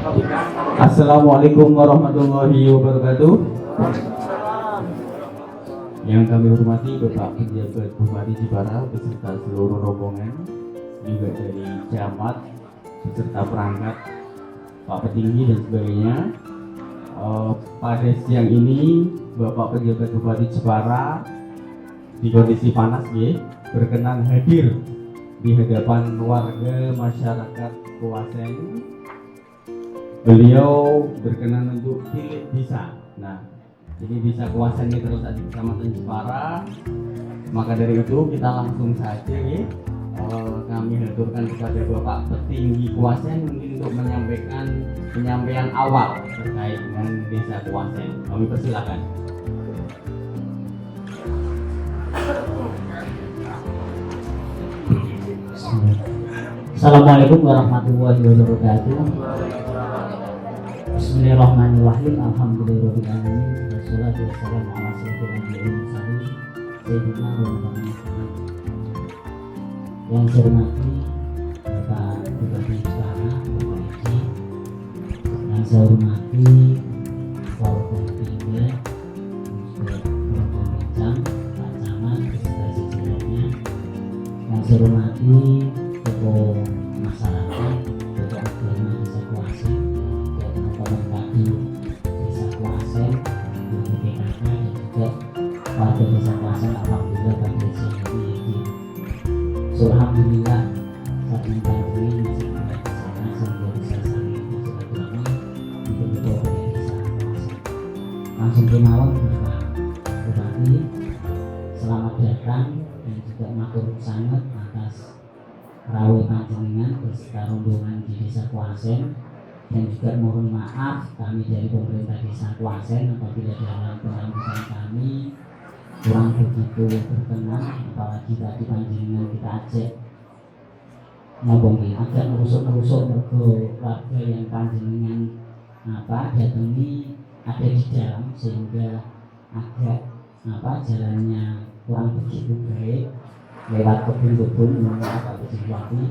Assalamualaikum warahmatullahi wabarakatuh. Yang kami hormati Bapak Pejabat Bupati Jepara beserta seluruh rombongan, juga dari camat beserta perangkat, Pak Petinggi dan sebagainya. Pada siang ini Bapak Pejabat Bupati Jepara di kondisi panas berkenan hadir di hadapan warga masyarakat Kuasen. Beliau berkenan untuk pilih bisa. Nah, ini bisa Kuasen ini terus ada di Kecamatan Jepara. Maka dari itu kita langsung saja kami haturkan kepada Bapak Petinggi Kuasen mungkin untuk menyampaikan penyampaian awal terkait dengan Desa Kuasen. Kami persilakan. Assalamualaikum warahmatullahi wabarakatuh. Bismillahirrahmanirrahim. Alhamdulillahirabbil alamin. Wassalatu wassalamu ala asyrofil anbiya'i wal mursalin sayyidina Muhammadin. Yang saya hormati Bapak Bupati Jepara, Bapak Haji. Yang saya hormati Bapak Bupati, Bapak Pencam, Pak Camat beserta jajarannya. Yang saya hormati tokoh masyarakat, tokoh agama Desa Kuasen, juga teman-teman tadi Desa Kuasen, guru PKK dan juga warga Desa Kuasen. Alhamdulillah pada siang ini hadir. Alhamdulillah saat mengetahui masih ada di sana sehingga bisa saling bersilaturahmi di kedua belah Desa Kuasen. Langsung kemauan Bapak Bupati, selamat datang dan juga matur sangat atas rawuh panjenengan beserta rombongan di Desa Kuasen, dan juga mohon maaf kami dari pemerintah Desa Kuasen apabila dalam penyambutan kami kurang begitu berkenan, apalagi tadi panjenengan kita ajak ngomongin agak merusuk-merusuk mergo warga yang panjenengan datangi ada di dalam sehingga agak jalannya kurang begitu baik lewat kebun-kebun agak berjumpai.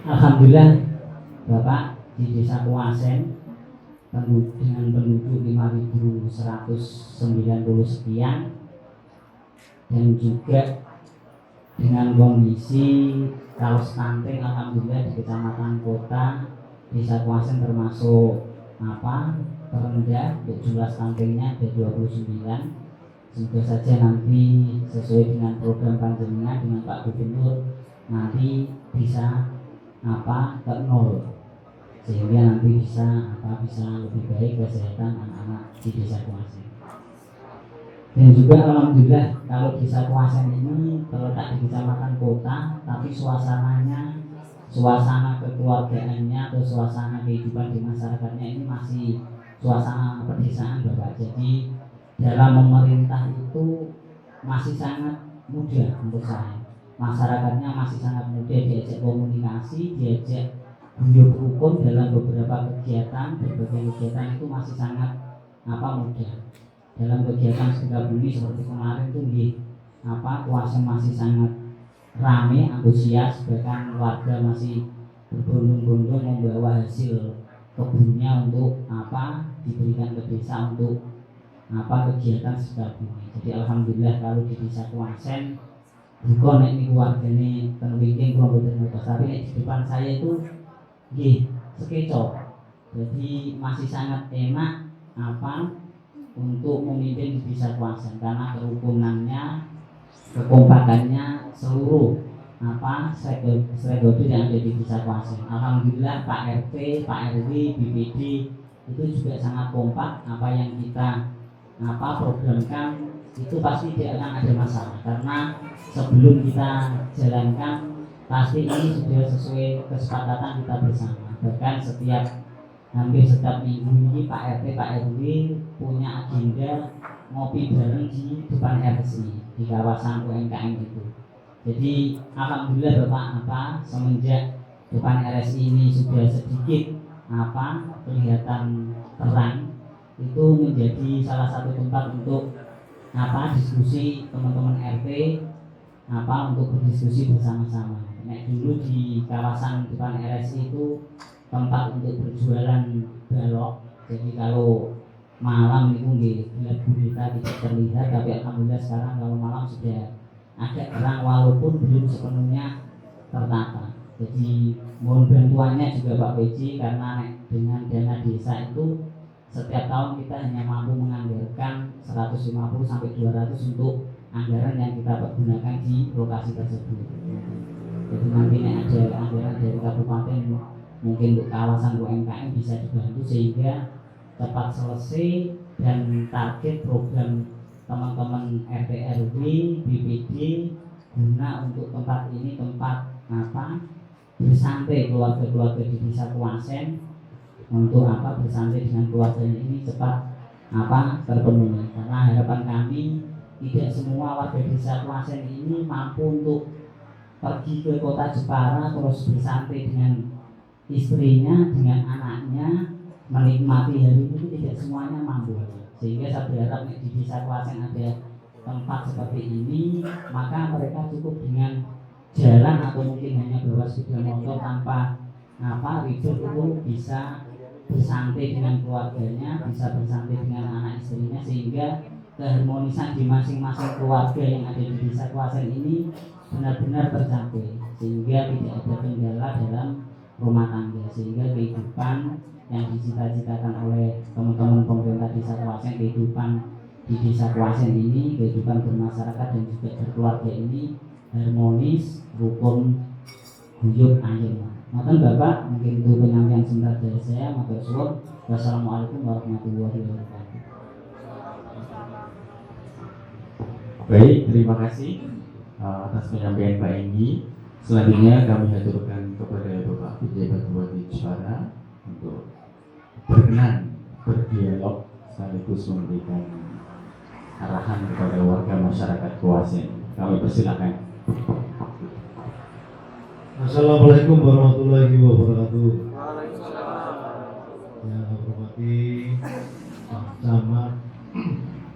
Alhamdulillah Bapak di Desa Kuasen dengan penduduk 5.190 sekian dan juga dengan kondisi kalau stunting alhamdulillah di Kecamatan Kota Desa Kuasen termasuk terendah untuk jumlah stuntingnya ada 29. Semoga saja nanti sesuai dengan program panjenengan dengan Pak Gubernur nanti bisa ke nol sehingga nanti bisa lebih baik kesehatan anak-anak di Desa Kuasen. Dan juga alhamdulillah kalau Desa Kuasen ini terletak di Kecamatan Kota, tapi suasana kekeluargaannya atau suasana kehidupan di masyarakatnya ini masih suasana pedesaan Bapak. Jadi dalam memerintah itu masih sangat mudah untuk saya. Masyarakatnya masih sangat mudah diajak komunikasi, diajak guyub rukun dalam beberapa kegiatan, berbagai kegiatan itu masih sangat mudah. Dalam kegiatan Sukabumi seperti kemarin itu Kuasen masih sangat ramai, antusias, bahkan warga masih berbondong-bondong membawa hasil kebunnya untuk diberikan ke desa untuk kegiatan Sukabumi. Jadi alhamdulillah kalau di Desa Kuasen bukan ini keluarganya peneliti kelompok tapi di depan saya itu sekeco. Jadi masih sangat enak untuk memimpin di Desa Kuasen karena kerukunannya, kekompakannya seluruh stakeholder yang ada di Desa Kuasen. Alhamdulillah Pak RT, Pak RW, BPD itu juga sangat kompak. Apa yang kita programkan itu pasti tidak akan ada masalah karena sebelum kita jalankan pasti ini sudah sesuai kesepakatan kita bersama. Bahkan hampir setiap minggu ini Pak RT, Pak RW punya agenda ngopi bareng di depan RSI di kawasan UMKM itu. Jadi alhamdulillah Bapak semenjak depan RSI ini sudah sedikit kelihatan terang, itu menjadi salah satu tempat untuk diskusi teman-teman RT untuk berdiskusi bersama-sama. Dulu di kawasan depan RSI itu tempat untuk berjualan balok. Jadi kalau malam itu gelap gulita tidak terlihat, tapi alhamdulillah sekarang kalau malam sudah agak terang walaupun belum sepenuhnya tertata. Jadi mohon bantuannya juga Pak PJ, karena dengan dana desa itu setiap tahun kita hanya mampu menganggarkan 150 sampai 200 untuk anggaran yang kita pergunakan di lokasi tersebut. Jadi nantinya ada anggaran dari kabupaten mungkin untuk kawasan UMKM bisa dibantu sehingga cepat selesai, dan target program teman-teman RT RW BPD guna untuk tempat ini tempat bersantai keluarga-keluarga di desa Kuasen, untuk bersantai dengan keluarganya ini cepat terpenuhi. Karena harapan kami tidak semua warga desa Kuasen ini mampu untuk pergi ke kota Jepara terus bersantai dengan istrinya, dengan anaknya, menikmati hari itu tidak semuanya mampu. Sehingga saya berharap di desa Kuasen ada tempat seperti ini, maka mereka cukup dengan jalan atau mungkin hanya bawa sepeda motor tanpa ribet itu bisa bersantai dengan keluarganya, bisa bersantai dengan anak istrinya, sehingga keharmonisan di masing-masing keluarga yang ada di desa Kuasen ini benar-benar tercapai, sehingga tidak ada kendala dalam rumah tangga, sehingga kehidupan yang dicita-citakan oleh teman-teman pemerintah desa Kuasen, kehidupan di desa Kuasen ini, kehidupan bermasyarakat dan juga berkeluarga ini harmonis, rukun, guyub, ayem. Maka Bapak, mungkin itu penyampaian sebentar dari saya. Matur suwun. Wassalamualaikum warahmatullahi wabarakatuh. Baik, terima kasih atas penyampaian Pak Enggi. Selanjutnya kami haturkan kepada Bapak Pejabat Bupati Jepara untuk berkenan berdialog sekaligus memberikan arahan kepada warga masyarakat Kuasen. Kami persilakan. Assalamualaikum warahmatullahi wabarakatuh. Yang saya hormati Pak Camat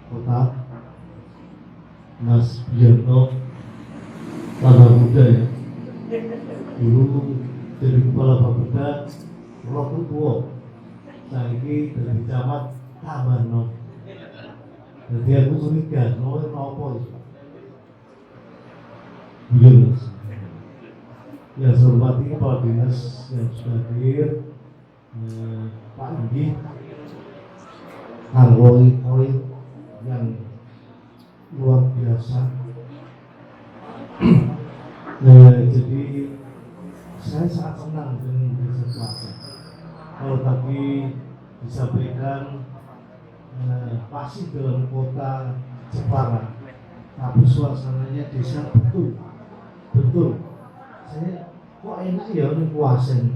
Kota Mas Bianto, Tanah Muda ya. Dulu jadi kepala Bapeda Rotu Tua, saya ini dari Camat Tambano. Jadi aku curiga, nomor apa itu? Beliau ya, saya hormati Kepala Dinas yang sudah hadir, Pak Indi, Harwoi yang luar biasa. Jadi saya sangat senang dengan desa Kuasen. Kalau tadi disampaikan pasti dalam kota Jepara, tapi suasananya desa betul. Saya kok enak ya ini Kuasen.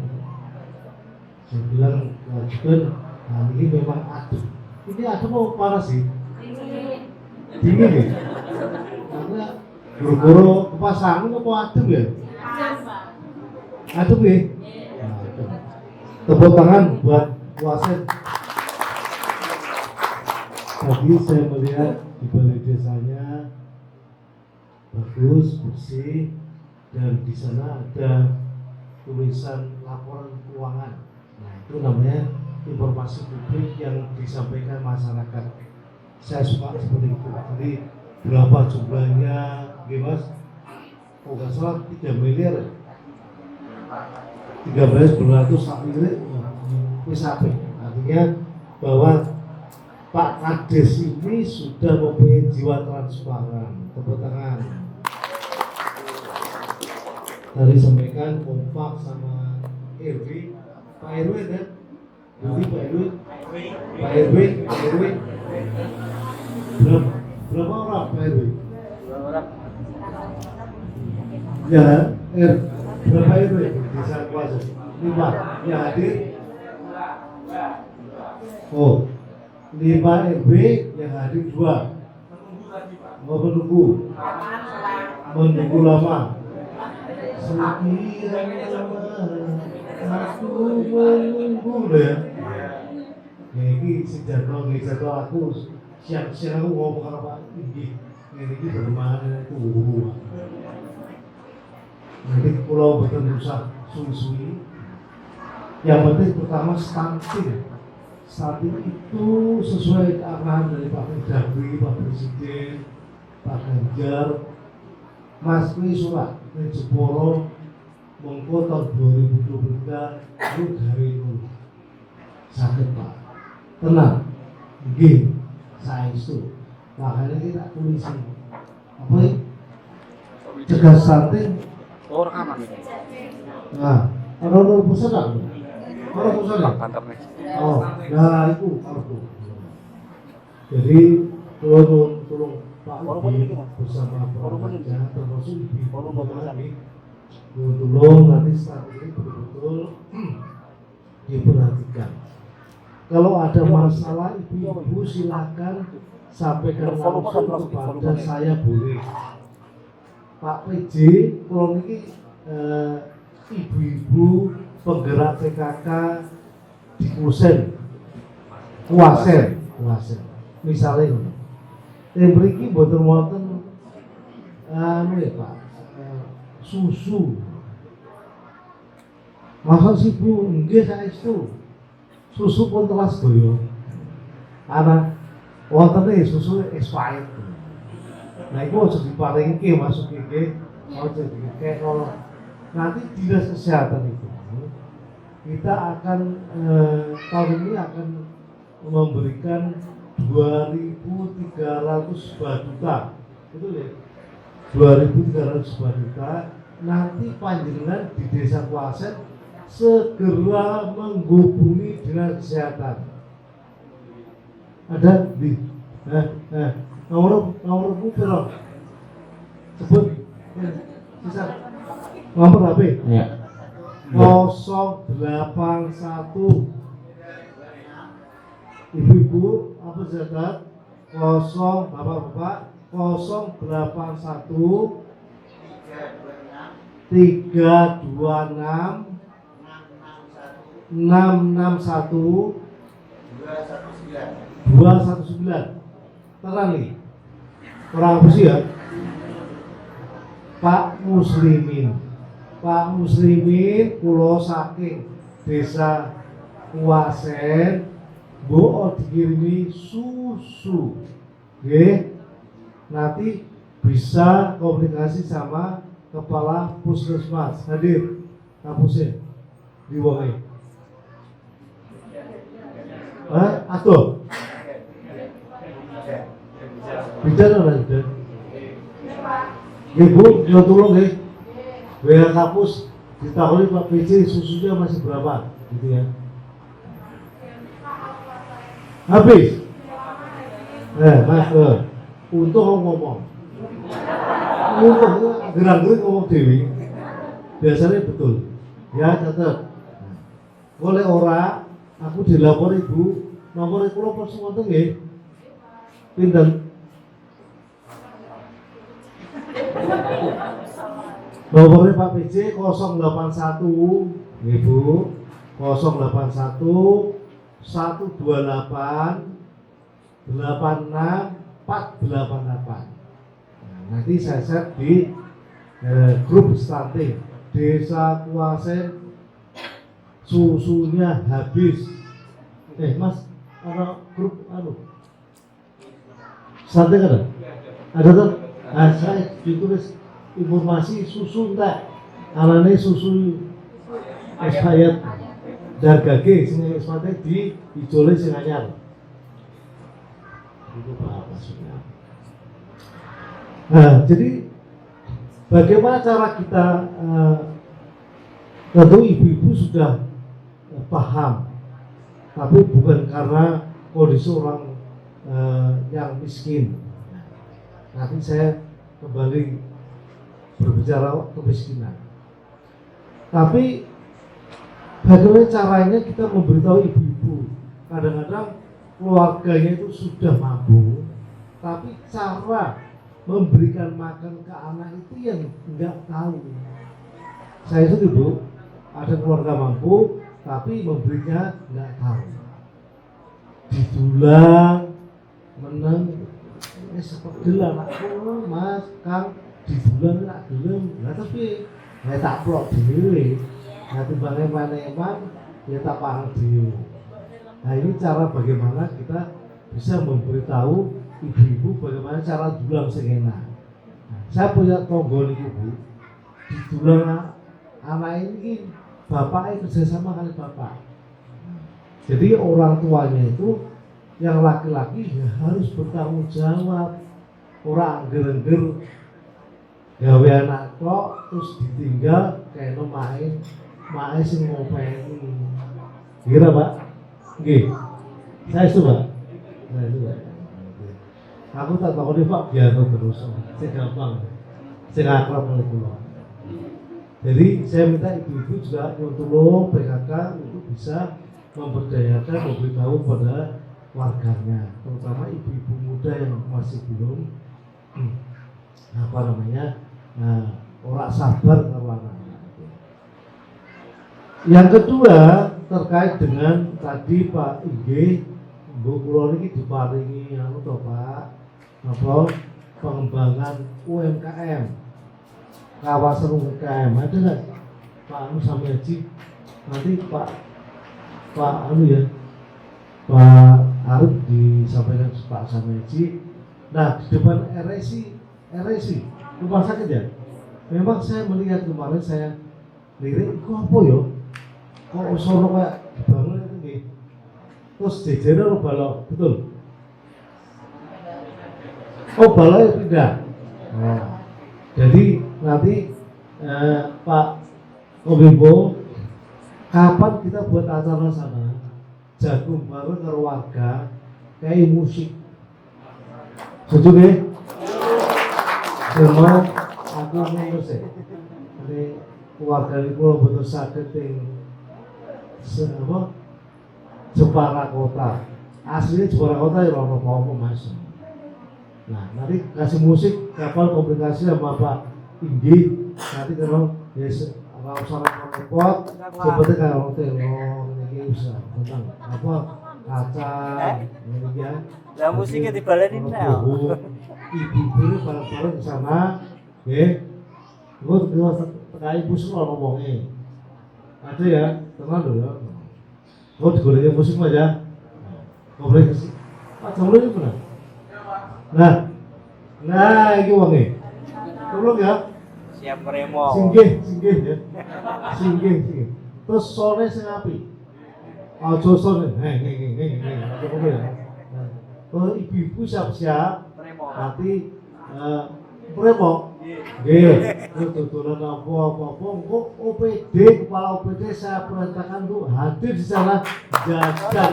Saya bilang juga, nah ini memang adem. Ini adem mau panas sih? Dingin ya? Karena guru-guru kepasangan apa adem ya? Adem ya? Tepuk tangan buat Kuasen. Tadi saya melihat di balai desanya bagus, bersih, dan di sana ada tulisan laporan keuangan. Nah, itu namanya informasi publik yang disampaikan masyarakat. Saya suka seperti itu. Jadi berapa jumlahnya, Mas? Oh, nggak salah 3 miliar. 13.900 miliar. Sampai. Artinya bahwa Pak Kades ini sudah mempunyai jiwa transparan. Tepuk tangan. Tadi sampaikan kompak sama RW, Pak RW kan? Jadi Pak RW, berapa orang Pak RW? Ya, berapa RW desa Kuasen? 5 yang hadir. Oh, 5 RW yang hadir 2. Mau menunggu lama. Sekian lama aku menunggu ya. Ini sejadwal aku siang-siang aku ngomong sama Pak Tinggi. Ini bagaimana itu? Nanti pulau betul usah suwi-suwi. Yang penting pertama stunting. Stunting itu sesuai arahan dari Pak Mendagri, Pak Presiden, Pak Ganjar. Mas kuwi surat ning Jepara mengko tahun 2023 itu dari itu sakit Pak. Tenang, nggih, saestu. Makanya kita tulisan apa ya? Cegah stunting. Oh, rekaman. Nah, ada pusat tak? Ada pusat tak? Oh, nah itu aku. Jadi tolong Pak Udi bersama pemerintah termasuk ibu lagi tolong nanti saat ini betul-betul diperhatikan. Kalau ada masalah ibu-ibu silakan sampaikan langsung kepada saya boleh. Pak PJ, kalau ini ibu-ibu penggerak PKK di Kusen, misalnya, mriki mboten wonten ya Pak, susu. Masa sih Bu, nggih saestu. Susu pun telah sedaya. Anak wontene susu expired. Nah itu harus diparingke masuk iki, harus dikekno. Nanti dinas kesehatan itu kita akan tahun ini akan memberikan 2.300 batuta, itu ya 2.300 batuta. Nanti panjenengan di desa Kuasen segera menghubungi dinas kesehatan. Ada di nomor piro? Sebut bisa nomor HP Ya. 081 ibu-ibu apa zakat 0 bapak-bapak 081 326 661 219. Terang nih orang apa sih ya? Pak Muslimin kulo saking desa Kuasen mbok dikirimi susu. Nggih. Nanti bisa komunikasi sama kepala puskesmas. Hadir Kapusnya di Wonge. Aduh. Bicara orang itu. Ibu, yo tolong nggih. WA Kapus ditakoni Pak PC susunya masih berapa gitu ya. Habis. Mas, untuk ngomong. Gerak-gerik ngomong dewi. Biasanya betul. Ya, catat. Oleh ora, aku dilapor Ibu, nomor kula pos wonten nggih. Pinten? Nomornya Pak PJ 081 Ibu 081 128 86 488. Nanti saya set di grup stunting Desa Kuasen susunya habis. Mas, ada grup stunting ada? Ada tuh? Nah, saya ditulis informasi susu enggak, anane susu expired dargage sing expired di ijole sing anyar. Itu apa maksudnya? Nah, jadi bagaimana cara kita tentu ibu-ibu sudah paham, tapi bukan karena kondisi orang yang miskin. Nanti saya kembali berbicara kemiskinan. Tapi bagaimana caranya kita memberitahu ibu-ibu? Kadang-kadang keluarganya itu sudah mampu, tapi cara memberikan makan ke anak itu yang enggak tahu. Saya setuju, ada keluarga mampu, tapi memberinya enggak tahu. Didulang, menang, seperti lah anakku, Mas, Kang, didulang nak gelem. Nah tapi saya tak plok dhewe. Nah timbangnya emang ya tak paham dhewe. Nah ini cara bagaimana kita bisa memberitahu ibu-ibu bagaimana cara dulang sing enak. Nah, saya punya tonggo nih ibu, di dulang anak ini bapaknya kerjasama kali bapak. Jadi orang tuanya itu yang laki-laki ya harus bertanggung jawab. Orang angger-angger gawe anak kok terus ditinggal kayak main sing ngopeni. Kira Pak? Nggih. Saya suka. Aku tak tahu nih Pak biar terus. Saya gampang. Saya akrab dengan kula. Jadi saya minta ibu-ibu juga untuk PKK untuk bisa memberdayakan, memberitahu pada warganya, terutama ibu-ibu muda yang masih belum orang sabar kalau anaknya. Yang kedua terkait dengan tadi Pak Ige, Bu Kulo ini diparingi Pak, pengembangan UMKM, kawasan UMKM ada nggak Pak Anu sama Haji? Nanti Pak Arif disampaikan Pak Sameji. Nah di depan RSI rumah sakit ya. Memang saya melihat kemarin saya lirik, kok apa ya? Kok sono kayak dibangun itu nih. Terus jejernya balok, betul? Oh baloknya pindah. Oh. Jadi nanti Pak Kominfo, kapan kita buat acara sana? Jagung bareng karo warga kayak musik. Setuju nggih? Semua aku ngurus ya. Ini keluarga itu betul sakit Jepara Kota. Aslinya Jepara Kota ya orang apa Mas. Nah, nanti kasih musik kapal komunikasi sama Pak Inggi. Nanti kalau ya usah repot seperti kalau telur ini usah tentang apa kacang ini ya. Lah musiknya dibalenin nah. Ibu-ibu ini bareng-bareng ke sana, nggih. Engko tekan ibu semua ngomongnya. Ada ya, tenang dulu ya. Engko digorengin musik aja. Ngobrol ke Pak Jamil ini benar. Nah, iki wonge. Tolong ya. Siap meremo. Singgih ya. Singgih. Terus sore sing api. Aja sore. Ngono ya. Kalau ibu-ibu siap-siap, nanti premo, nggih, tuturan apa-apa, kok OPD, kepala OPD saya perintahkan untuk hadir di sana jajan.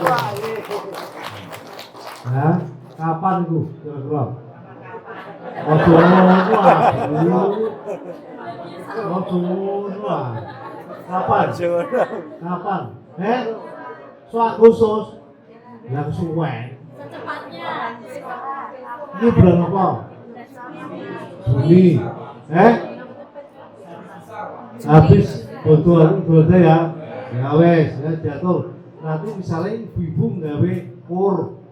Nah, kapan itu kira-kira? Ojo lah. Kapan? Agustus. Yang suwen. Ini bulan apa? Juni. Habis betul ya. Ya wes, ya jatuh. Nanti misalnya ibu-ibu nggawe kur.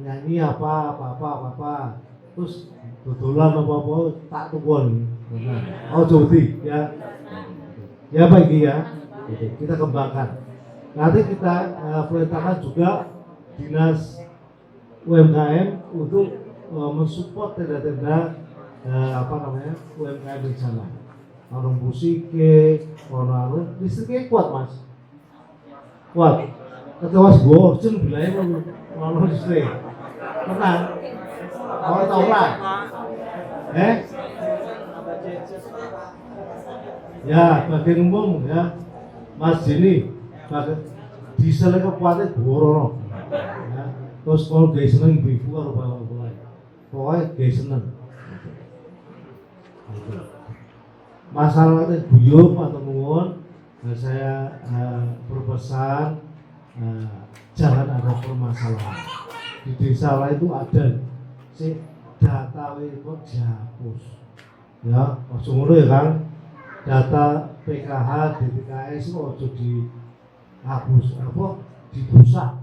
Nyanyi apa. Terus betulan apa tak tukun. Oh jadi ya. Ya baik ya. Kita kembangkan. Nanti kita perintahkan juga dinas UMKM untuk mensupport tenda-tenda UMKM di sana. Orang musik, orang listriknya kuat Mas. Kuat. Ketua sebuah jen bilangnya orang listrik. Tenang. Orang tahu lah. Ya, bagian umum ya. Mas Jini, dieselnya kekuatan borono. Ya. Terus kalau gak seneng ibu-ibu karo bapak-bapak. Pokoknya gak seneng. Masalahnya buyung atau nuwun, saya berpesan jangan ada permasalahan. Di desa lain itu ada si data kok dihapus. Ya, ojo ngono ya Kang. Data PKH, DTKS itu ojo dihapus, dibusak,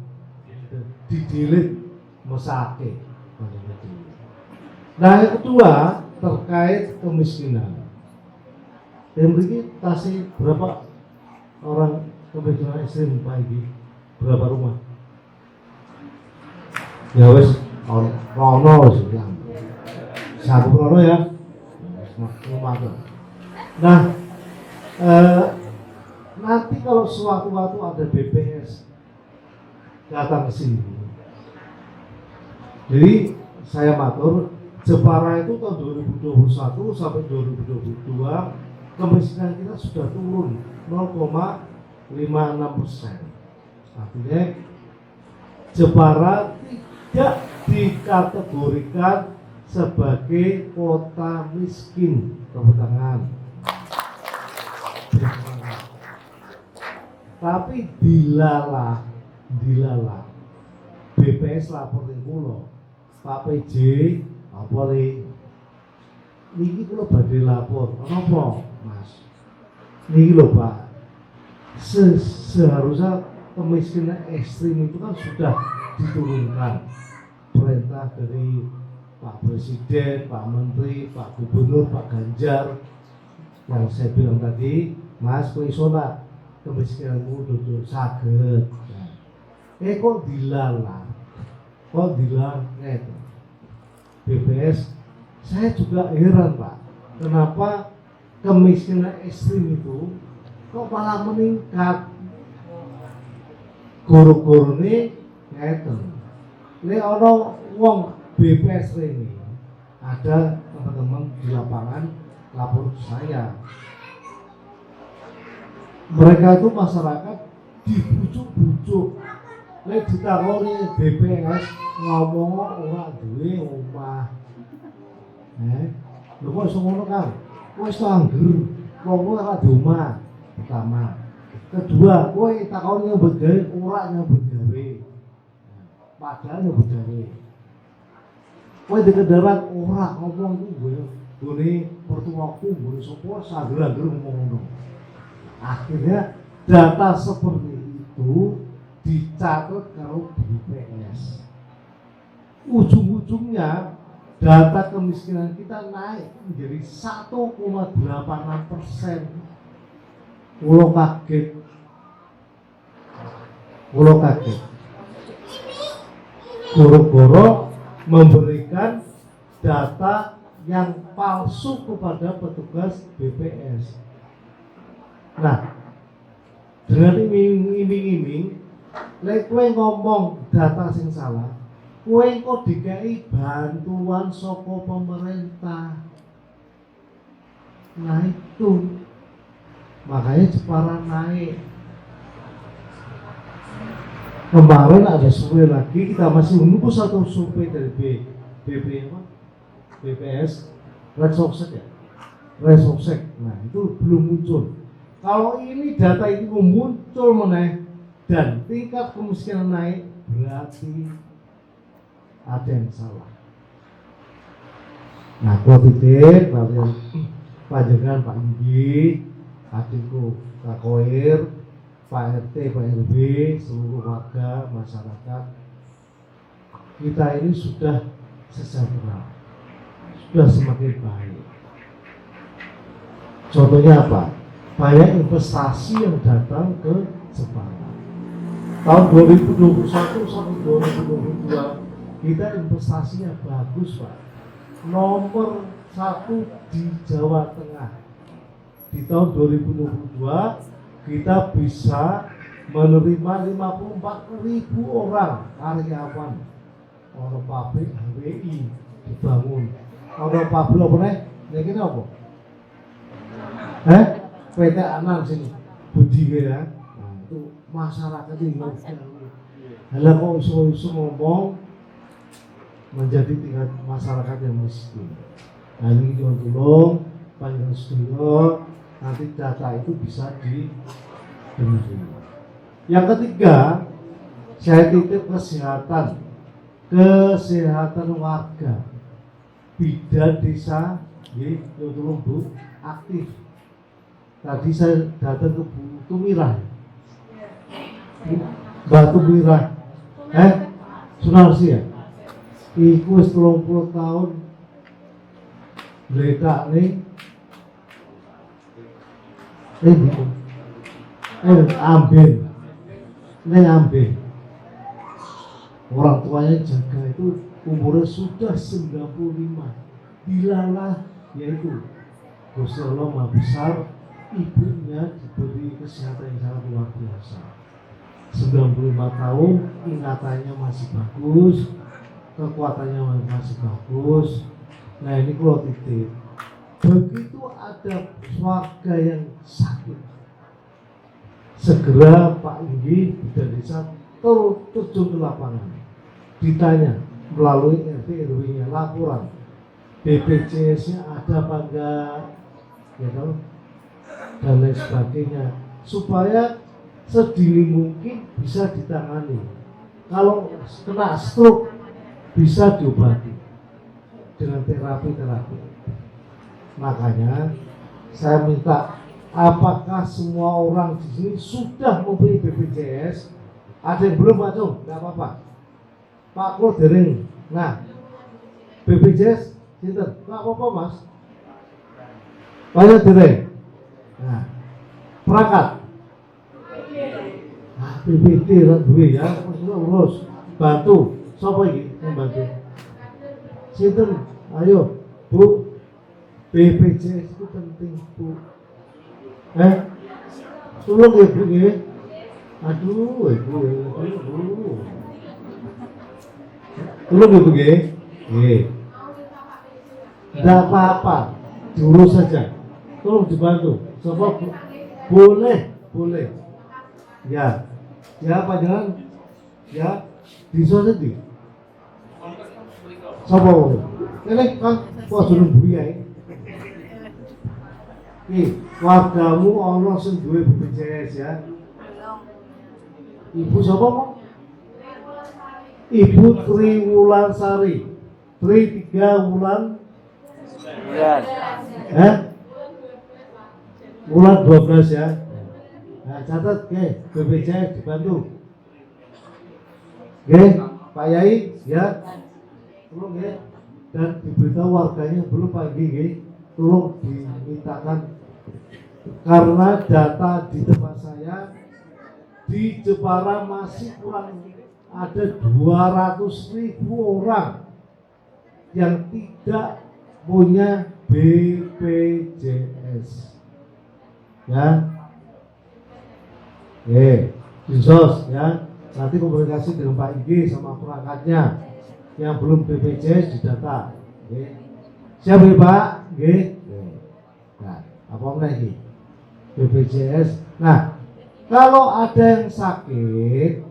di-delete, mesake. Nah, yang kedua terkait kemiskinan. Yang begini kasih berapa orang kemiskinan ekstrim Pak Igi? Berapa rumah? Ya wes, ono wes bilang. Satu krono ya. Rumah tuh. Nah, nanti kalau sewaktu-waktu ada BPS datang ke sini. Jadi saya matur, Jepara itu tahun 2021 sampai 2022 kemiskinan kita sudah turun 0,56%. Artinya Jepara tidak dikategorikan sebagai kota miskin. Tepuk tangan. Tapi dilalah BPS laporin kula Pak PJ apa niki kula badhe lapor apa Mas niki lho Pak seharusnya kemiskinan ekstrim itu kan sudah diturunkan perintah dari Pak Presiden, Pak Menteri, Pak Gubernur, Pak Ganjar yang saya bilang tadi, Mas kowe iso nak kemiskinanmu duduk saged. Kok dilalah gitu. BPS, saya juga heran Pak, kenapa kemiskinan ekstrim itu kok malah meningkat? Guru-guru ini ngeten. Ini ono wong BPS ini ada teman-teman di lapangan lapor saya. Mereka itu masyarakat dibujuk-bujuk. Lek ditakoni BPS ngomong ora duwe omah. Lho kok iso ngono kan? Wis angger, wong ora duwe omah. Pertama. Kedua, kowe takoni nyambut gawe ora nyambut gawe. Padahal nyambut gawe. Kowe di kendaraan ora ngomong ku gone pertuaku, gone sapa sagera-gera ngomong ngono. Akhirnya data seperti itu dicatat kalau BPS. Ujung-ujungnya data kemiskinan kita naik menjadi 1,86%. Kulo kaget. Goro-goro memberikan data yang palsu kepada petugas BPS. Nah, dengan iming-iming, lek kowe ngomong data sing salah, kowe kok dikai bantuan saka pemerintah. Nah itu, makanya Jepara naik. Kemarin ada survei lagi, kita masih menunggu satu survei dari BPS, Resopsek ya, Resopsek. Nah itu belum muncul. Kalau ini data ini muncul meneh dan tingkat kemiskinan naik, berarti ada yang salah. Nah, gua titip kalian panjenengan Pak Indi, adikku Kak Koir, Pak RT, Pak RW, seluruh warga masyarakat, kita ini sudah sejahtera, sudah semakin baik. Contohnya apa? Banyak investasi yang datang ke Jepara. Tahun 2021 sampai 2022 kita investasinya bagus Pak. Nomor 1 di Jawa Tengah. Di tahun 2022 kita bisa menerima 54.000 orang karyawan. Ono pabrik HWI dibangun. Ono pabrik apa nih? Ini apa? PT Anan sini Budi ya. Nah, itu masyarakat ini halah kok iso ngomong menjadi tingkat masyarakat yang miskin. Nah ini kita tolong panjenengan sedaya nanti data itu bisa dibenahi. Yang ketiga, saya titip kesehatan warga, bidan desa, tolong Bu aktif. Tadi saya datang ke Tumirah, Batu Mirah, Sunarsi ya. Iku wis 30 tahun lekak nih. Amben. Neng Amben. Orang tuanya jaga itu umurnya sudah 95. Dilalah yaitu Gusti Allah Maha Besar, ibunya diberi kesehatan yang sangat luar biasa. 95 tahun, ingatannya masih bagus, kekuatannya masih bagus. Nah ini kalau titip, begitu ada warga yang sakit, segera Pak Inggi Bidan Desa terjun ke lapangan, ditanya melalui RT RW-nya, laporan BPJS-nya ada apa enggak, ya tahu, dan lain sebagainya, supaya sedini mungkin bisa ditangani. Kalau kena stroke bisa diobati dengan terapi. Makanya saya minta, apakah semua orang di sini sudah mempunyai BPJS? Ada yang belum, Pak Cung? Enggak apa-apa. Pak Kul dereng. Nah, BPJS sinten? Enggak apa-apa, Mas. Banyak dereng. Nah, perangkat. Nah, BPD kan duwe ya, urus, bantu. Sapa iki yang bantu? Sinten? Ayo, Bu. BPJS itu penting, Bu. Tolong ya, Bu ya. Aduh, Ibu. Tolong ya, Bu ya. Tidak apa-apa, diurus saja. Tolong dibantu. Sapa, Bu? Boleh. Ya, apa jangan? Ya, disoseti. Sapa wong? Ini kan kok durung buri wargamu ana sing duwe BPJS ya. Ibu sapa kok? Ibu Tri Wulansari. Tri 3 bulan. Bulan 12 ya. Nah, catat BPJS dibantu. Pak Yai ya. Tolong ya. Dan diberitahu warganya belum pagi tolong dimintakan, karena data di tempat saya di Jepara masih kurang ada 200.000 orang yang tidak punya BPJS ya. Dinsos ya, nanti komunikasi dengan Pak IG sama perangkatnya yang belum BPJS didata. Siap ya Pak? Nah, apa lagi? BPJS. Nah, kalau ada yang sakit,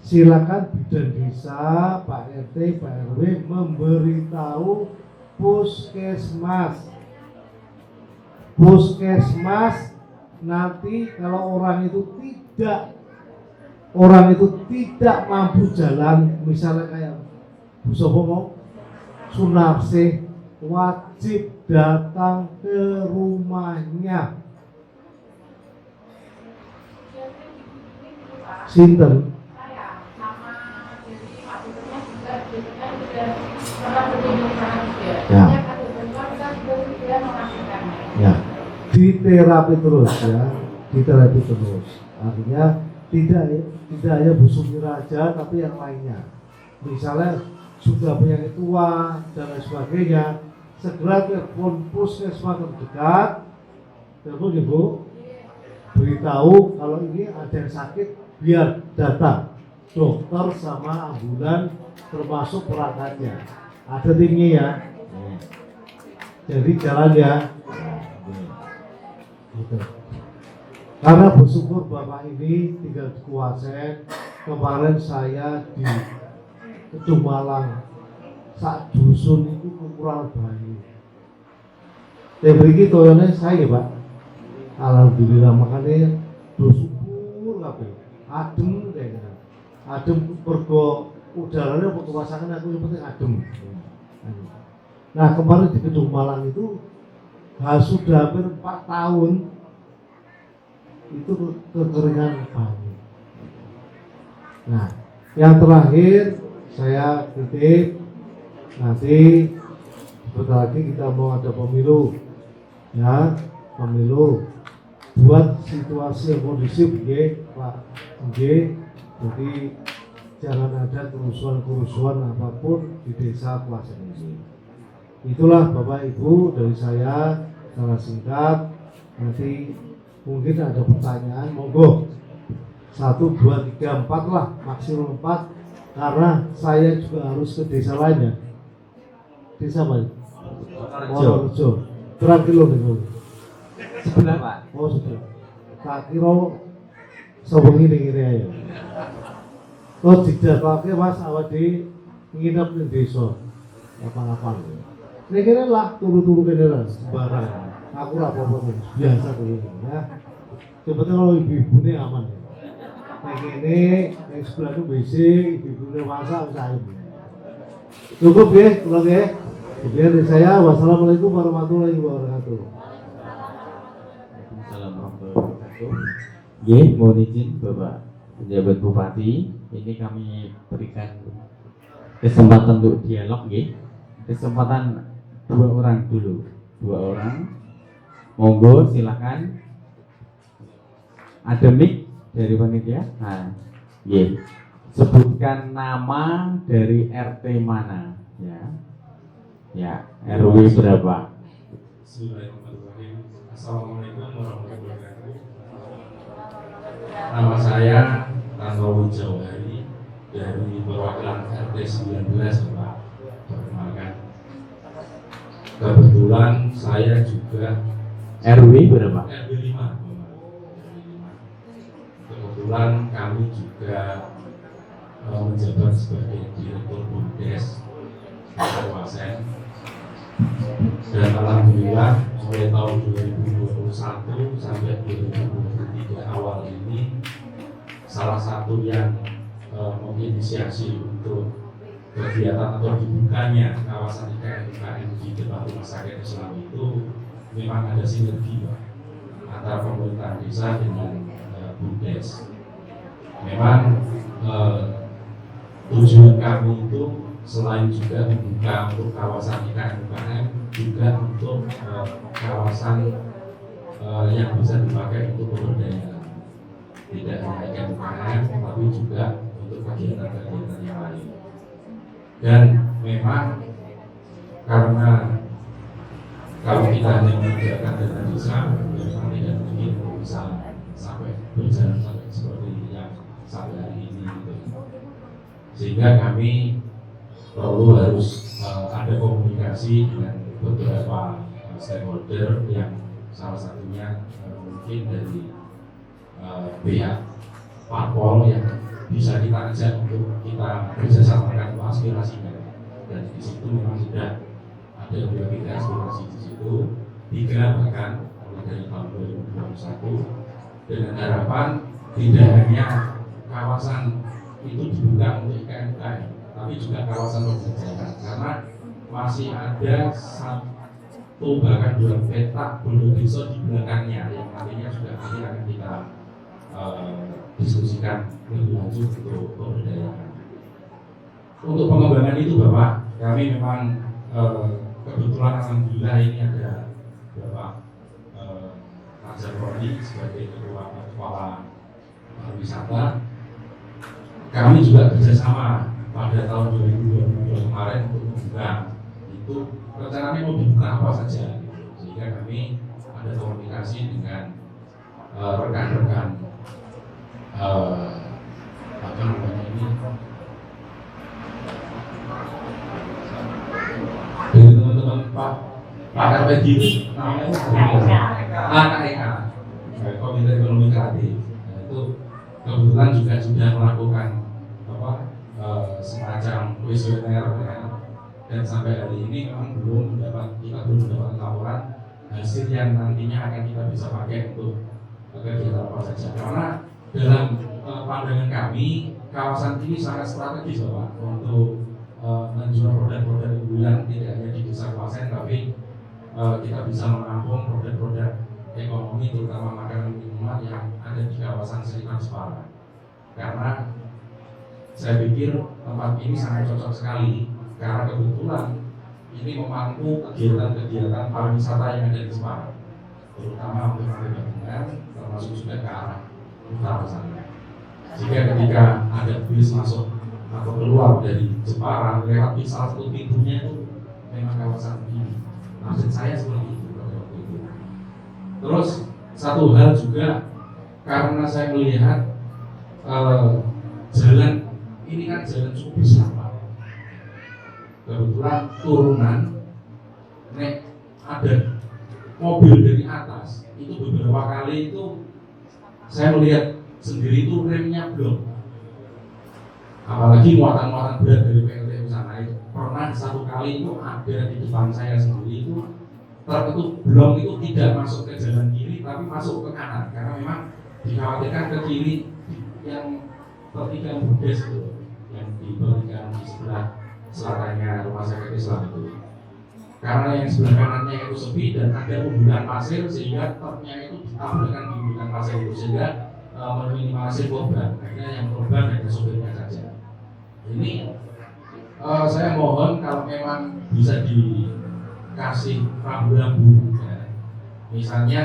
silakan bidan desa, Pak RT, Pak RW memberitahu puskesmas. Puskesmas nanti kalau orang itu tidak mampu jalan, misalnya kayak Bu Sopo mau Sunarsih, wajib datang ke rumahnya. Sinten? Ya, diterapi terus ya, diterapi terus. Artinya tidak hanya Bu Sumiraja, tapi yang lainnya. Misalnya sudah penyakit tua dan lain sebagainya, segera telepon puskesmas terdekat, telepon Ibu, beritahu kalau ini ada yang sakit, biar datang dokter sama ambulan termasuk perangkatnya. Ada timnya ya. Jadi jalan ya. Gitu. Karena bersyukur Bapak ini tinggal di Kuasen. Kemarin saya di Kedung Malang, sak dusun itu kurang bayi. Tebriki toyone saya Pak. Alhamdulillah, makanya bersyukur kabeh. Adem kayak adem mergo udaranya untuk rasakan aku yang penting adem. Nah kemarin di Kedung Malang itu sudah hampir 4 tahun itu kekeringan panen. Nah yang terakhir saya titip, nanti sebentar lagi kita mau ada pemilu ya, pemilu buat situasi yang kondusif, Pak. Jadi jangan ada kerusuhan apapun di desa Kuasen ini. Itulah Bapak Ibu dari saya secara singkat. Nanti mungkin ada pertanyaan, monggo 1, 2, 3, 4 lah, maksimum 4, karena saya juga harus ke desa lainnya. Desa apa? Wonorejo. Berapa kilo nih? Sebelah Pak. Oh sudah. Tak kira sobong ini aja. Oh tidak pakai Mas awadi nginep di desa. Apa-apa. Ini kira lah turu-turu kene lah sembarang. Aku ora apa-apa biasa dulu ya. Sebetulnya kalau ibu-ibu ini aman. Kayak gini, yang sebelah itu WC, ibu-ibu ini masak usahain. Cukup ya, pulang ya. Kemudian dari saya, wassalamualaikum warahmatullahi wabarakatuh. Assalamualaikum warahmatullahi wabarakatuh. Mohon izin Bapak Penjabat Bupati, ini kami berikan kesempatan untuk dialog, kesempatan 2 orang dulu, 2 orang. Monggo silakan. Ada mic dari panitia. Nah, sebutkan nama dari RT mana, ya. Ya, RW berapa? Bismillahirrahmanirrahim. Assalamualaikum warahmatullahi wabarakatuh. Nama saya Tantowi Jawahari dari perwakilan RT 19, Pak. Perkenalkan. Kebetulan saya juga RW berapa? RW 5. Kebetulan kami juga menjabat sebagai Direktur Bumdes Kabupaten. Dan alhamdulillah mulai tahun 2021 sampai 2023 awal ini salah satu yang menginisiasi untuk kegiatan atau dibukanya kawasan IKN di depan rumah sakit Islam itu memang ada sinergi Pak, antara pemerintah desa dengan Bumdes. Memang tujuan kami itu selain juga membuka untuk kawasan IKN juga untuk kawasan yang bisa dipakai untuk pemberdayaan, tidak hanya IKN tapi juga untuk kegiatan-kegiatan yang lain. Dan memang karena kalau kita hanya mengerjakan dana desa, memang tidak mungkin bisa sampai berjalan sampai seperti yang sampai hari ini gitu. Sehingga kami perlu harus ada komunikasi dengan beberapa stakeholder yang salah satunya mungkin dari pihak parpol yang bisa kita ajak untuk kita kerjasamakan aspirasinya. Dan di situ memang sudah ada beberapa aspirasi di situ, 3 bahkan mulai dari tahun 2021, dengan harapan tidak hanya kawasan itu dibuka untuk IKN, tapi juga kawasan pembelajaran, karena masih ada 1 bahkan 2 petak penduduk desa di belakangnya yang nantinya juga nanti akan kita diskusikan lebih lanjut untuk pemberdayaan. Untuk pengembangan itu Bapak, kami memang kebetulan alhamdulillah ini ada Bapak Nazar Roni sebagai kepala wisata. Kami juga kerjasama pada tahun 2022 kemarin untuk membuka itu, rencananya mau dibuka apa saja, sehingga kami ada komunikasi dengan rekan-rekan apa namanya ini dari teman-teman Pak RPD ini namanya KEK, Komite Ekonomi Kreatif. Nah, itu kebetulan juga sudah melakukan semacam kuesioner dan sampai hari ini memang kita belum mendapat laporan hasil yang nantinya akan kita bisa pakai untuk kegiatan apa saja. Karena dalam pandangan kami kawasan ini sangat strategis Bapak untuk menjual produk-produk unggulan tidak hanya di desa Kuasen, tapi kita bisa menampung produk-produk ekonomi terutama makanan minuman yang ada di kawasan sekitar Jepara. Karena saya pikir tempat ini sangat cocok sekali karena kebetulan ini memangku kegiatan-kegiatan pariwisata yang ada di Jepara. terutama untuk nanti gabungan, termasuk juga ke arah utara sana. Jika ketika ada bis masuk atau keluar dari Jepara lewat di salah satu pintunya itu memang kawasan ini. Maksud saya seperti itu pada waktu itu. Terus satu hal juga, karena saya melihat jalan ini kan jalan cukup besar Pak. Kebetulan turunan ada mobil dari atas itu beberapa kali itu saya melihat sendiri itu remnya blok. Apalagi muatan-muatan berat dari PLTU sana itu pernah satu kali itu ada di depan saya sendiri itu truk itu blok itu tidak masuk ke jalan kiri tapi masuk ke kanan karena memang dikhawatirkan ke kiri yang pertigaan Budes itu yang di pertigaan di sebelah selatannya Rumah Sakit Islam itu. Karena yang sebelah kanannya itu sepi dan ada umbulan pasir sehingga truknya itu ditabrakkan di umbulan pasir itu sehingga meminimalisir korban. Akhirnya yang korban hanya sopirnya saja. Ini saya mohon kalau memang bisa dikasih rambu-rambu, ya. Misalnya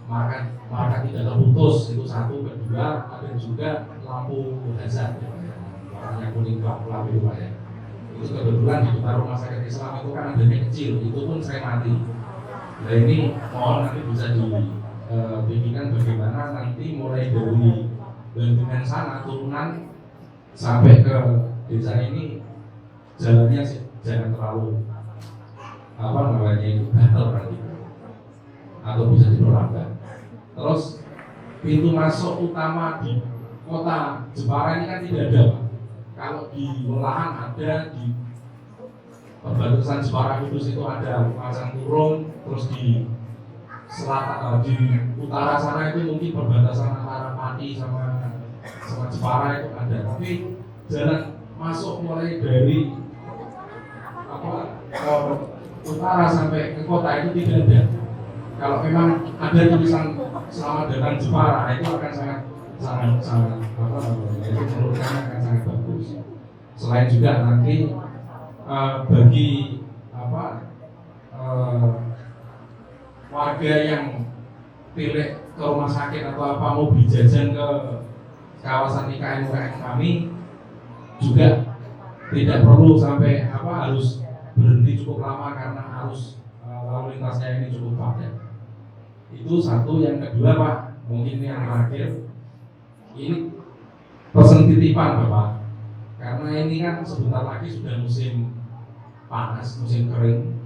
marka tidak terputus itu satu, kedua ada juga lampu hazard, ya. Warnanya kuning lampu itu Pak ya. Itu kebetulan di depan Rumah Sakit Islam itu kan adanya kecil, itu pun sering mati. Nah ini mohon nanti bisa dibikinkan bagaimana nanti mulai dari Bandungan sana turunan sampai ke desa ini jalannya jangan terlalu gatel nanti atau bisa diperlambat. Terus pintu masuk utama di kota Jepara ini kan tidak ada Pak. Kalau di Welahan ada, di perbatasan Jepara Kudus itu ada Lumajang Turun, terus di selatan di utara sana itu mungkin perbatasan antara Pati sama Jepara itu ada, tapi jalan masuk mulai dari utara sampai ke kota itu tidak ada. Kalau memang ada tulisan selamat datang Jepara itu akan sangat menurutnya akan sangat bagus. Selain juga nanti bagi warga yang pilih ke rumah sakit atau mau beli jajan ke kawasan IKN kami juga tidak perlu sampai harus berhenti cukup lama karena arus lalu lintasnya ini cukup padat. Itu satu. Yang kedua Pak, mungkin yang terakhir, ini pesan titipan Bapak, karena ini kan sebentar lagi sudah musim panas, musim kering.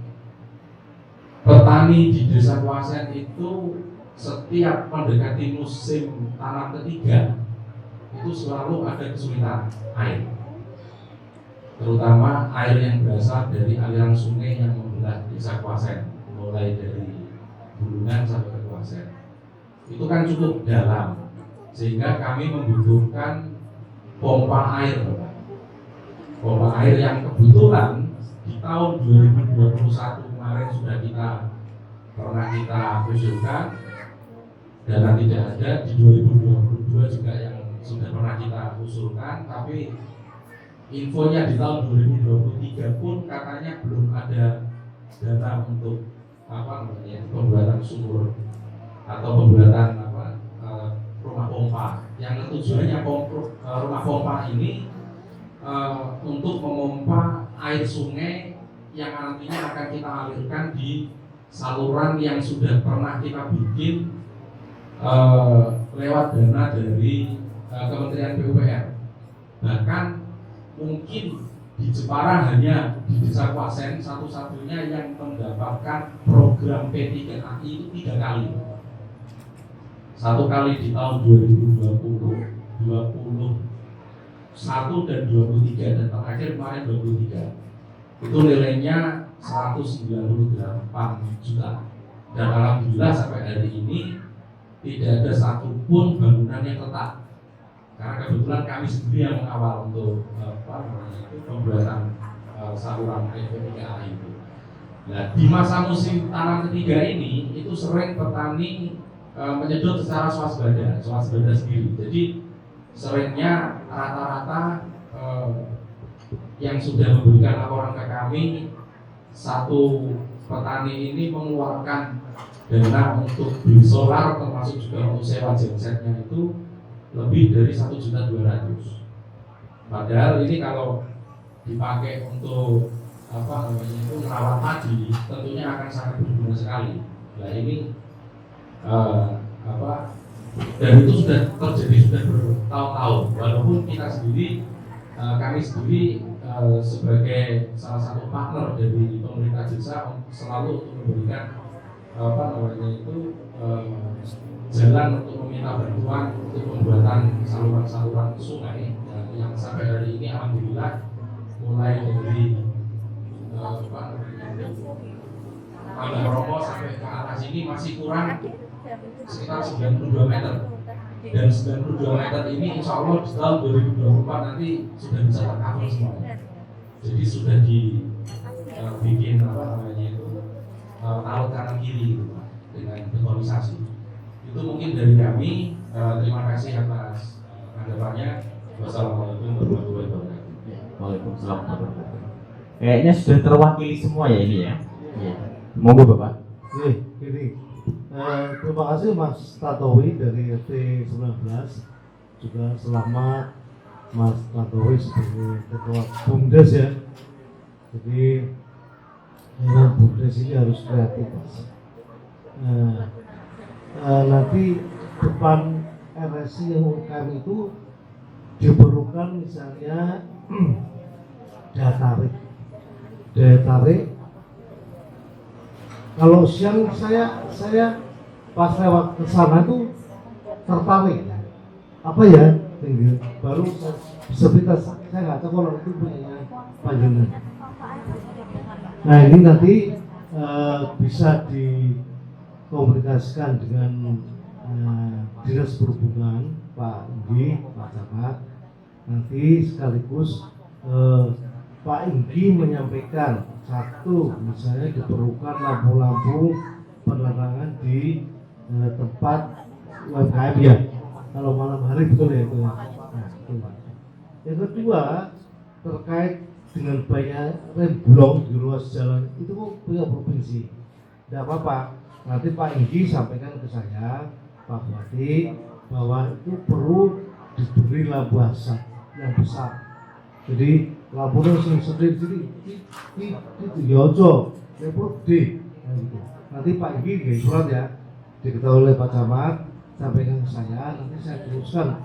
Petani di Desa Kuasen itu setiap mendekati musim tanam ketiga itu selalu ada kesulitan air, terutama air yang berasal dari aliran sungai yang membelah Desa Kuasen, mulai dari Bulungan sampai ke Kuasen. Itu kan cukup dalam, sehingga kami membutuhkan pompa air, Bapak. Pompa air yang kebetulan di tahun 2021 kemarin sudah pernah kita usulkan, dana tidak ada. Di 2022 juga yang sudah pernah kita usulkan, tapi infonya di tahun 2023 pun katanya belum ada dana untuk pembuatan sumur atau pembuatan rumah pompa. Yang tujuannya rumah pompa ini untuk memompa air sungai yang nantinya akan kita alirkan di saluran yang sudah pernah kita bikin lewat dana dari Kementerian PUPR. Bahkan mungkin di Jepara hanya di Desa Kuasen satu-satunya yang mendapatkan program P3AI itu 3 kali. Satu kali di tahun 2020, 21 dan 23, dan terakhir kemarin 23. Itu nilainya 198 juta. Dan alhamdulillah sampai hari ini tidak ada satupun bangunan yang retak. Karena kebetulan kami sendiri yang mengawal untuk pembuatan saluran P3AI itu. Nah, di masa musim tanam ketiga ini itu sering petani menyedot secara swasembada sendiri. Jadi seringnya rata-rata yang sudah memberikan laporan ke kami 1 petani ini mengeluarkan dana untuk beli solar termasuk juga untuk sewa gensetnya itu lebih dari 1.200.000. Padahal ini kalau dipakai untuk merawat padi tentunya akan sangat berguna sekali. Nah ini dan itu sudah terjadi sudah bertahun-tahun. Walaupun kita sendiri kami sendiri sebagai salah satu partner dari pemerintah desa selalu untuk memberikan jalan untuk meminta bantuan untuk pembuatan saluran-saluran sungai yang sampai hari ini alhamdulillah mulai dari Tambah Romo sampai ke atas ini masih kurang sekitar 92 meter. Dan 92 meter ini insya Allah di tahun 2024 nanti sudah bisa tercover semua. Jadi sudah dibikin talut kanan kiri gitu, dengan betonisasi. Itu mungkin dari kami. Terima kasih atas tanggapannya. Wassalamualaikum warahmatullahi wabarakatuh. Waalaikumsalam warahmatullahi wabarakatuh. Kayaknya sudah terwakili semua ya ini ya. Iya. Monggo Bapak. Gini, terima kasih Mas Tantowi dari RT 19, juga selamat Mas Tantowi sebagai ketua BUMDes ya. Jadi BUMDes ini harus kreatif Mas. Nanti depan RSI yang UKM itu diperlukan misalnya daya tarik. Kalau siang saya pas lewat ke sana tuh tertarik. Apa ya? Baru bisa kita saya nggak tahu kalau itu punya panjenengan. Nah ini nanti bisa dikomunikasikan dengan Dinas Perhubungan Pak Inggi, Pak Camat. Nanti sekaligus Pak Inggi menyampaikan satu, misalnya diperlukan lampu-lampu penerangan di tempat UMKM ya. Kalau malam hari betul ya itu. Nah, itu. Yang kedua terkait dengan banyak remblong di ruas jalan itu punya provinsi. Tidak apa-apa. Nanti Pak Inggi sampaikan ke saya, Pak Bupati, bahwa itu perlu diberi lampu asap yang besar. Jadi lampunya sendiri itu yojo, lampu gede. Nanti Pak Inggi nggih surat ya, diketahui oleh Pak Camat, sampaikan ke saya, nanti saya teruskan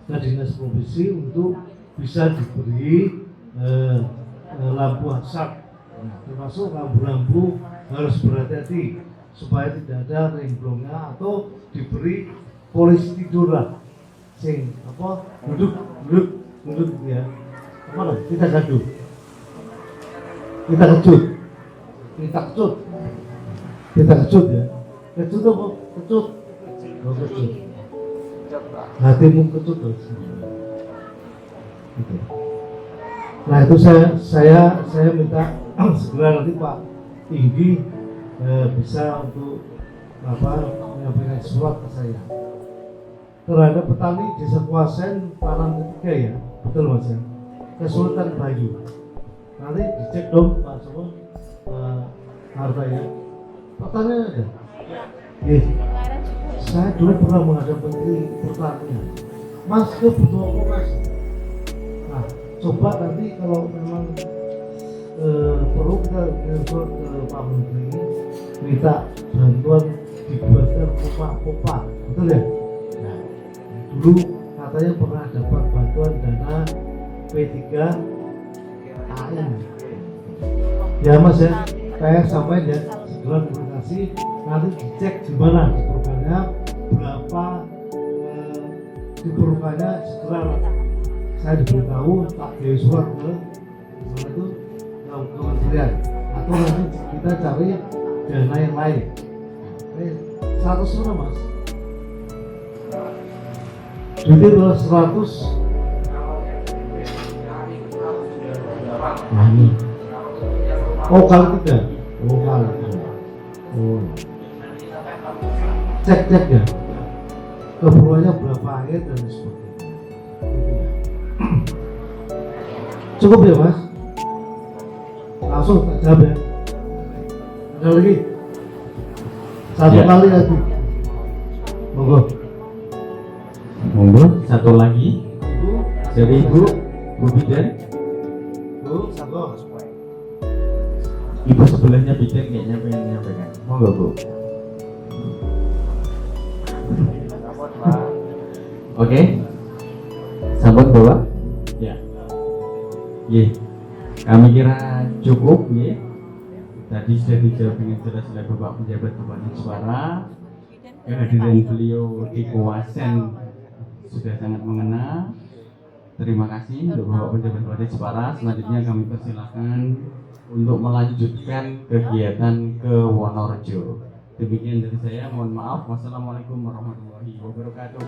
ke dinas provinsi untuk bisa diberi lampu asap. Nah, termasuk lampu-lampu harus berhati-hati supaya tidak ada remblongnya atau diberi polisi tidur lah, sing apa duduk ya. Mana? Kita gaduh. Kita kecut ya. Kecut apa? Kecut. Oh, kecut. Hatimu kecut terus. Gitu. Nah itu saya minta segera nanti Pak Inggi bisa untuk menyampaikan surat ke saya terhadap petani desa Kuasen tanam ketiga ya, betul Mas ya, kesulitan Bayu. Nanti dicek dong Pak semua harta ya, pertanyaan ada. Saya dulu pernah menghadap Menteri Pertanian, Mas butuh apa Mas? Nah coba nanti kalau memang perlu kita surat ke Pak Menteri minta bantuan dibuatkan pompa, betul ya? Nah, dulu katanya pernah dapat bantuan dana P3AI. Ya Mas ya, saya sampaikan ya segera komunikasi, nanti dicek di mana diperlukannya, berapa diperlukannya, segera saya diberitahu tak kirim surat ke itu kementerian atau nanti kita cari dana yang lain. 100 mana Mas? Jadi 100. Nah ini. Oh kali 3. Oh kali 3. Oh. Cek ya. Keperluannya berapa air dan sebagainya. Cukup ya Mas? Langsung tak jawab ya. Ada lagi? Satu Ya. kali lagi. Monggo. Monggo, satu lagi dari Ibu Bidan. Bu, satu. Ibu sebelahnya Bidan kayaknya pengen menyampaikan. Monggo Bu. Oke, sahabat bawa. Ya. Ye. Kami kira cukup, ya. Tadi sudah dijawab dengan jelas oleh Bapak Pejabat Bupati Jepara. Kehadiran beliau di Kawasan sudah sangat mengena. Terima kasih untuk Bapak Pejabat Bupati Jepara. Selanjutnya kami persilakan untuk melanjutkan kegiatan ke Wonorejo. Demikian dari saya, mohon maaf. Wassalamualaikum warahmatullahi wabarakatuh.